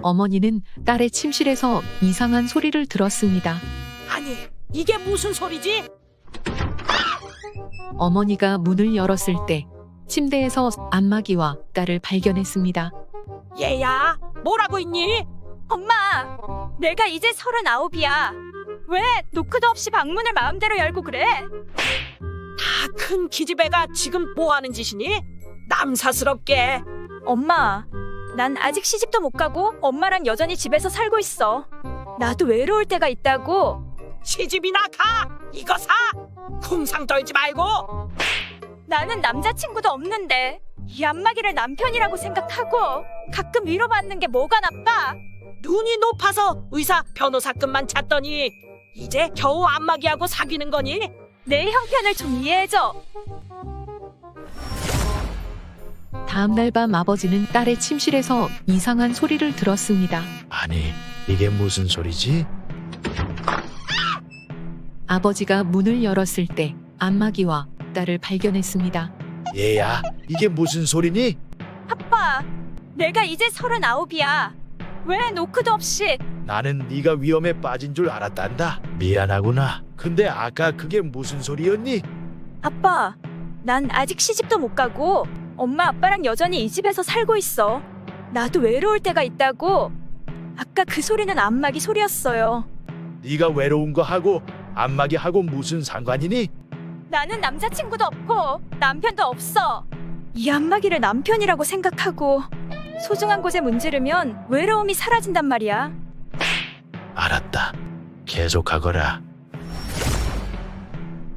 어머니는 딸의 침실에서 이상한 소리를 들었습니다. 아니, 이게 무슨 소리지? 어머니가 문을 열었을 때 침대에서 안마기와 딸을 발견했습니다. 얘야, 뭐라고 있니? 엄마, 내가 이제 39이야. 왜 노크도 없이 방문을 마음대로 열고 그래? 다 큰 기집애가 지금 뭐 하는 짓이니? 남사스럽게. 엄마, 난 아직 시집도 못 가고 엄마랑 여전히 집에서 살고 있어. 나도 외로울 때가 있다고. 시집이나 가! 이거 사! 궁상 떨지 말고! 나는 남자친구도 없는데 이 안마기를 남편이라고 생각하고 가끔 위로받는 게 뭐가 나빠? 눈이 높아서 의사 변호사급만 찾더니 이제 겨우 안마기하고 사귀는 거니? 내 형편을 좀 이해해줘. 다음 날 밤 아버지는 딸의 침실에서 이상한 소리를 들었습니다. 아니, 이게 무슨 소리지? 아버지가 문을 열었을 때 안마기와 딸을 발견했습니다. 얘야, 이게 무슨 소리니? 아빠, 내가 이제 39이야. 왜 노크도 없이? 나는 네가 위험에 빠진 줄 알았단다. 미안하구나. 근데 아까 그게 무슨 소리였니? 아빠, 난 아직 시집도 못 가고 엄마 아빠랑 여전히 이 집에서 살고 있어. 나도 외로울 때가 있다고. 아까 그 소리는 안마기 소리였어요. 네가 외로운 거 하고 안마기 하고 무슨 상관이니? 나는 남자친구도 없고 남편도 없어. 이 안마기를 남편이라고 생각하고 소중한 곳에 문지르면 외로움이 사라진단 말이야. 알았다. 계속하거라.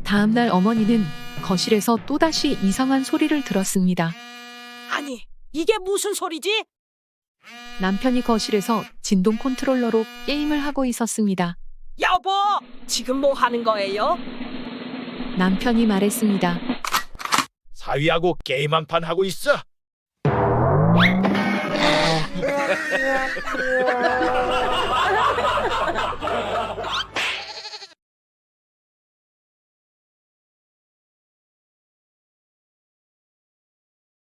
다음 날 어머니는 거실에서 또다시 이상한 소리를 들었습니다. 아니, 이게 무슨 소리지? 남편이 거실에서 진동 컨트롤러로 게임을 하고 있었습니다. 여보, 지금 뭐 하는 거예요? 남편이 말했습니다. 사위하고 게임 한 판 하고 있어.